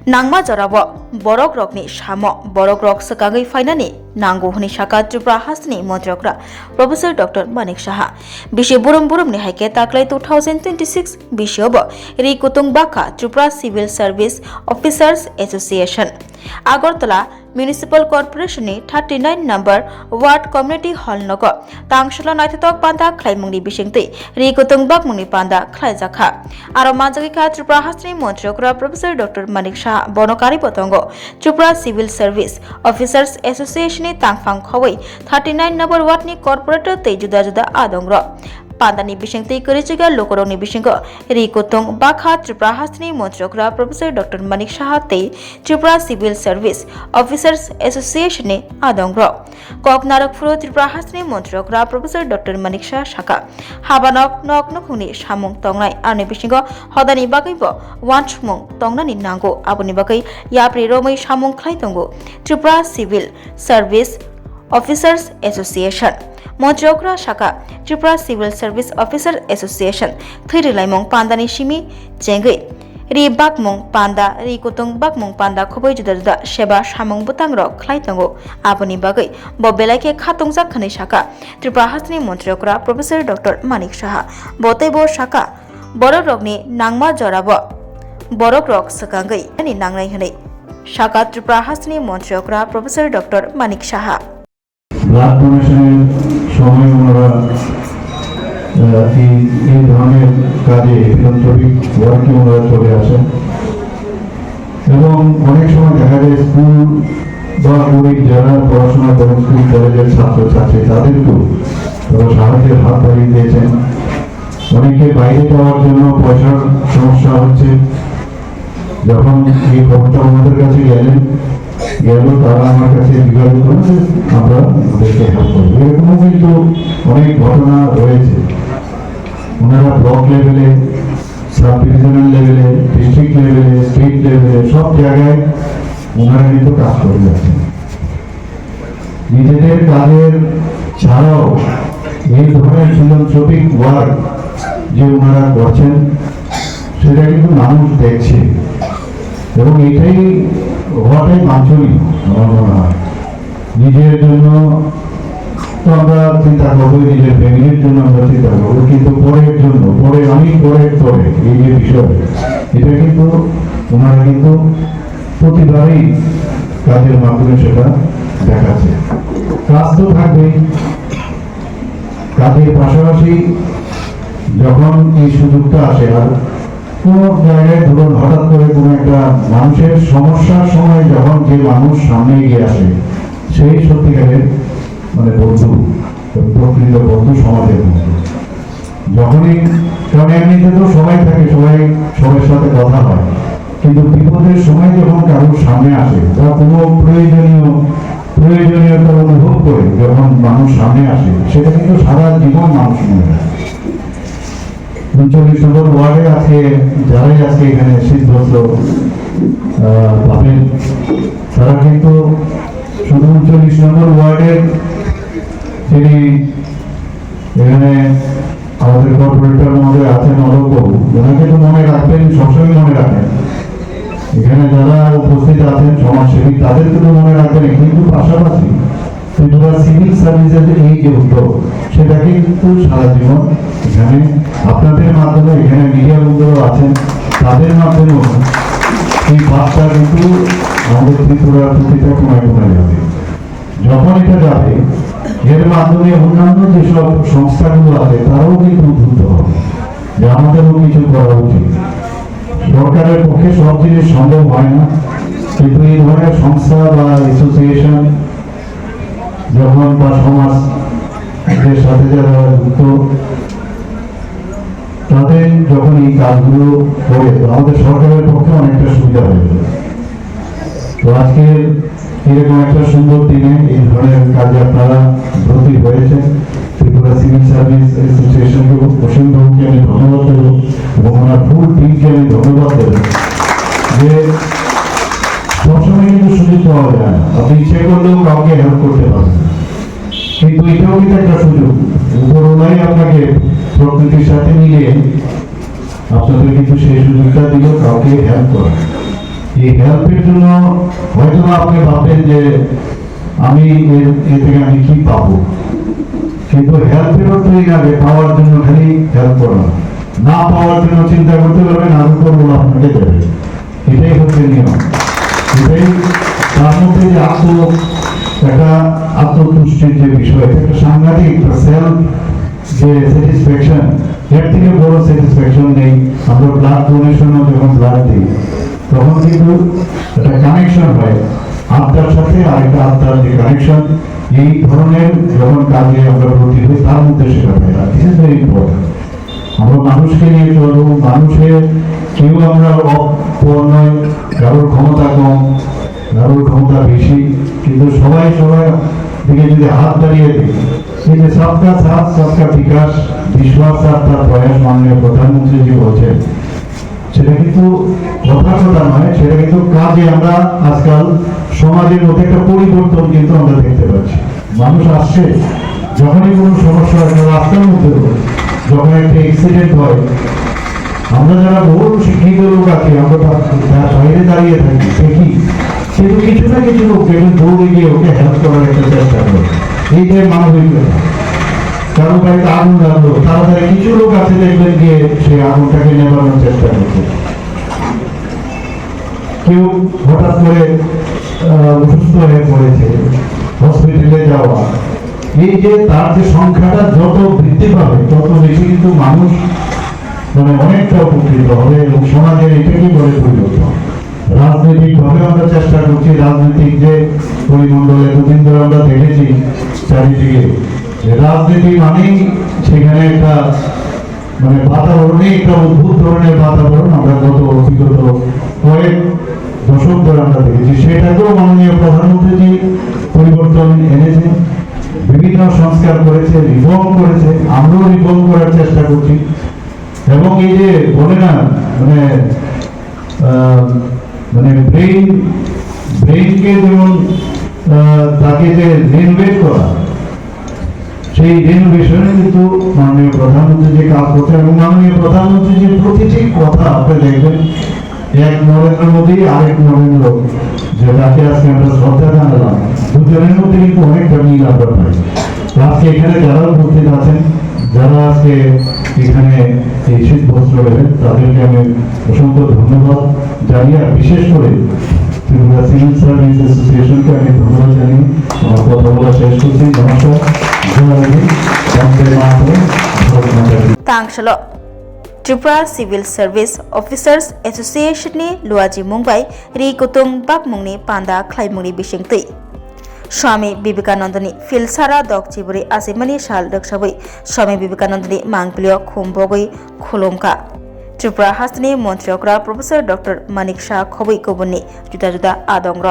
नांगमा जराबो बरक रकनि साम बरक रक सकागै फाइनानि नांगौ हनि साका त्रिपुरा हासनि मन्त्रकरा प्रोफेसर डॉक्टर मानिक साहा बिशे बुरुम बुरुमनि हाइके ताक्लाय 2026 बिशेबो रिकुतुंग बाका Tripura civil service officers association Agartala municipal corporation 39 number वार्ड कम्युनिटी हॉल नगो तांगशला नाइथक पांदा खलाइमुंगनि बिसिंगतै रिकुतुंग बाकमुंगनि पांदा खलाइजाखा आरो मानजागिका त्रिपुरा हासनि मन्त्रकरा प्रोफेसर डॉक्टर मानिक साहा बनकारी पतंगो Tripura civil service officers association तांगफां खवै 39 नंबर वार्डनि कॉर्पोरेटर तै जुदा जुदा आदंग्र पांदानि बिसिंगतै करिचिगा लोकरंनि बिसिंगो रिकुतुंग बाखा त्रिपुरा हासनि मन्त्रकरा प्रोफेसर डॉक्टर मानिक साहा तै Tripura civil service officers association आदंग्र कक नारकफुरो त्रिपुरा हासनि मन्त्रकरा प्रोफेसर डॉक्टर मानिक साहा शाखा हाबानक नक नखुंनि सामुं तंगनाय आरनि बिसिंगो हदानि बागैबो वानसमुं तंगनानि नांगौ आबुनि बागै याप्रि रोमै सामुं खलाय दंगो Tripura civil service officers association मन्त्रकरा शाखा Tripura civil service officer association थैरिलाइमुं पांदानि सिमी जेंगै रि बाकमुं पांदा रि कुतुंग बाकमुं पांदा खबै जुदा जुदा सेबा सामुं बुतांग्र खलाय दंगो आबुनि बागै बेलाइके खातंजा खनै शाखा त्रिपुरा हासनि मन्त्रकरा प्रोफेसर डॉक्टर मानिक साहा बतैबो शाखा बरक रकनि नांगमा जराबो बरक रक सकांगै नि नांनाय हनै शाखा त्रिपुरा हासनि मन्त्रकरा professor doctor Manik Saha blood ডোনেশনের সময় ওনারা এই ধরনের কাজে ফিলান্থ্রপিক ওয়ার্কে ওনারা চলে আসেন এবং অনেক সময় দেখা যায় স্কুল বা গরিব যারা পড়াশোনা করেন স্কুল কলেজের ছাত্রছাত্রী তাদেরকেও তারা সাহায্যের হাত বাড়িয়ে দিয়েছেন। অনেকে বাইরে যাওয়ার জন্য পয়সার সমস্যা হচ্ছে, যখন এই খবরটা আমাদের কাছে গেল তারা আমার কাছে জিজ্ঞাসা করেন যে আমরা ওদেরকে হেল্প করবো। এরকমও কিন্তু অনেক ঘটনা রয়েছে। ওনারা ব্লক লেভেলে, সাব ডিভিশনাল লেভেলে, ডিস্ট্রিক্ট লেভেলে, স্টেট লেভেলে সব জায়গায় ওনারা কিন্তু কাজ করে যাচ্ছেন। নিজেদের কাজের ছাড়াও এই ধরনের ফিলান্থ্রপিক ওয়ার্ক যে ওনারা করছেন সেটা কিন্তু মানুষ দেখছে এবং এটাই হওয়াটাই বাঞ্ছনীয়। আমার মনে হয় নিজের জন্য তো আমরা চিন্তা করবো, নিজের ফ্যামিলির জন্য আমরা চিন্তা করবো, কিন্তু পরের জন্য পরে আমি পরে এই যে বিষয় এটা কিন্তু ওনারা কিন্তু প্রতিবারই কাজের মাধ্যমে সেটা দেখাচ্ছে। কাজ তো থাকবেই, কাজের পাশাপাশি যখন এই সুযোগটা আসে আর কোন জায়গায় ধরুন হঠাৎ করে কোনো একটা মানুষের সমস্যার সময় যখন যে মানুষ সামনে এগিয়ে আসে সেই সত্যিকারের মানে বন্ধু, প্রকৃত বন্ধু, সমাজের বন্ধু। যখনই কারণ এমনিতে তো সবাই থাকে, সবার সাথে কথা হয়, কিন্তু বিপদের সময় যখন কারোর সামনে আসে বা কোনো প্রয়োজনীয়তা অনুভব করে যখন মানুষ সামনে আসে সেটা কিন্তু সারা জীবন মানুষ মনে রাখে। 39 নম্বর ওয়ার্ডে আজকে যারাই আজকে এখানে সিদ্ধস্ত পাবেন তারা কিন্তু শুধু 39 নম্বর ওয়ার্ডের যিনি এখানে আমাদের কর্পোরেটর মধ্যে আছেন অলোকবাবু, ওনাকে তো মনে রাখবেন, সবসময় মনে রাখেন। এখানে যারা উপস্থিত আছেন সমাজসেবী তাদেরকে তো মনে রাখবেন, কিন্তু পাশাপাশি ত্রিপুরা সিভিল সার্ভিসের এই যে উদ্যোগ সেটাকে কিন্তু সারা জীবন এখানে আপনাদের মাধ্যমে, এখানে মিডিয়া বন্ধুরা আছেন তাদের মাধ্যমেও এই বার্তা কিন্তু আমাদের ত্রিপুরার প্রতিটা কোনায় কোনায় যাবে। যখন এটা যাবে এর মাধ্যমে অন্যান্য যেসব সংস্থাগুলো আছে তারাও কিন্তু উদ্বুদ্ধ হবে যে আমাদেরও কিছু করা উচিত। সরকারের পক্ষে সব জিনিস সম্ভব হয় না, কিন্তু এই ধরনের সংস্থা বা অ্যাসোসিয়েশন যখন বা সমাজের সাথে যারা যুক্ত তাদের যখন এই কাজগুলো করে আমাদের সরকারের পক্ষে অনেকটা সুবিধা হয়ে যায়। তো আজকে এরকম একটা সুন্দর দিনে এই ধরনের কাজে আপনারা ব্রতী হয়েছেন। ত্রিপুরা সিভিল সার্ভিস অ্যাসোসিয়েশনকে অসীমবাবুকে আমি ধন্যবাদ দেব এবং ওনার ফুল টিমকে আমি ধন্যবাদ দেব যে সবসময় কিন্তু সুযোগ পাওয়া যায় না, আপনি ইচ্ছে করলেও কাউকে হেল্প করতে পারবেন, কিন্তু এটাও কিন্তু একটা সুযোগ। উপরওয়ালাই আপনাকে প্রকৃতির সাথে মিলিয়ে আপনাদের কিন্তু সেই সুযোগটা দিল কাউকে হেল্প করা। এই হেল্পের জন্য হয়তো আপনি ভাববেন যে আমি এ থেকে আমি কি পাবো, কিন্তু হেল্পের অর্থই না পাওয়ার জন্য খালি হেল্প করা, না পাওয়ার জন্য চিন্তা করতে পারবেন আরো করবো আপনাকে দেবে, এটাই হচ্ছে নিয়ম। এটাই তার মধ্যে যে একটা আত্মতুষ্টির যে বিষয়, এটা একটা সাংঘাতিক সেলফ যে স্যাটিসফ্যাকশন, এর থেকে বড় স্যাটিসফ্যাকশন নেই। আমরা ব্লাড ডোনেশনও যখন ব্লাড দিই তখন কিন্তু একটা কানেকশন হয় আত্মার সাথে, আরেকটা আত্মার যে কানেকশন, এই ধরনের যখন কাজে আমরা ব্রতী হই তার মধ্যে সেটা হয়। আর দিস ইজ ভেরি ইম্পর্টেন্ট। আমরা মানুষকে নিয়ে চলবো, মানুষের কেউ আমরা অপর নয়, কারোর ক্ষমতা কম, কারোর ক্ষমতা বেশি, কিন্তু সবাই দিকে যদি হাত দাঁড়িয়ে দিই, এই যে সবকা সাথ সবকা বিকাশ, বিশ্বাস আর তার প্রয়াস মাননীয় প্রধানমন্ত্রী জি বলছেন, সেটা কিন্তু কথা নয়, সেটা কিন্তু কাজে আমরা আজকাল সমাজের মধ্যে একটা পরিবর্তন কিন্তু আমরা দেখতে পাচ্ছি। মানুষ আসছে, যখনই কোনো সমস্যা হয় রাস্তার মধ্যে, যখন একটা অ্যাক্সিডেন্ট হয়, আমরা যারা বহু শিক্ষিত লোক আছি আমরা বাইরে দাঁড়িয়ে থাকি দেখি, কিন্তু কিছু না কিছু লোক দৌড়ে গিয়ে ওকে হেল্প করার একটা চেষ্টা করে। এইটাই মানবিকতা। কারো বাড়িতে আগুন লাগলো, তাড়াতাড়ি কিছু লোক আছে দেখবেন গিয়ে সেই আগুনটাকে নেভানোর চেষ্টা করছে। কেউ হঠাৎ করে অসুস্থ হয়ে পড়েছে, হসপিটালে যাওয়া, এই যে তার যে সংখ্যাটা যত বৃদ্ধি পাবে তত বেশি কিন্তু মানুষ অনেকটা উপকৃত হবে এবং সমাজের এটাকেই বলে পরিবর্তন। রাজনৈতিক ভাবে আমরা চেষ্টা করছি, রাজনৈতিক যে পরিমণ্ডলে দুদিন ধরে আমরা দেখেছি চারিদিকে, রাজনীতি মানেই সেখানে একটা বাতাবরণে একটা অদ্ভুত ধরনের বাতাবরণ আমরা বিগত কয়েক দশক ধরে আমরা দেখেছি। সেটাকেও মাননীয় প্রধানমন্ত্রী পরিবর্তন এনেছে, বিভিন্ন সংস্কার করেছে, রিফর্ম করেছে, আমরাও রিফর্ম করার চেষ্টা করছি। এবং এই যে বলে না ব্রেইনকে যেমন তাকে যে রিনোভেট করা, সেই রিনোভেশনে কিন্তু মাননীয় প্রধানমন্ত্রী যে কাজ করছেন, এবং মাননীয় প্রধানমন্ত্রী যে প্রতিটি কথা আপনি দেখবেন, এক নরেন্দ্র মোদী আরেক নরেন্দ্র, যে তাকে আজকে আমরা শ্রদ্ধা জানালাম, দুজনের মধ্যে কিন্তু অনেকটা মিল আমরা পাই। আজকে এখানে যারা উপস্থিত আছেন, যারা আজকে এখানে এই শীত বস্ত্র দেবেন, তাদেরকে আমি অসংখ্য ধন্যবাদ জানিয়ে, আর বিশেষ করে ত্রিপুরা সিভিল সার্ভিস অ্যাসোসিয়েশনকে আমি ধন্যবাদ জানিয়ে আমার কথা বলা শেষ করছি। নমস্কার, तांगशल Tripura civil service officers association नि लुआजी मुंबाई रि कुतुंग बाकमुंगनि पांदा ख्लाइमुंगनि बिसिंगतै स्वामी विवेकानंदनि फिलसारा दगचिबुरि आसिमानि साल दक्षबै स्वामी विवेकानंदनि मांगलियो खुमबगै खुलुमका त्रिपुरा हास्तनि मन्त्रियकरा प्रोफेसर डॉक्टर मानिक शाह खबै गुबुननि जुदा जुदा आदंग्र।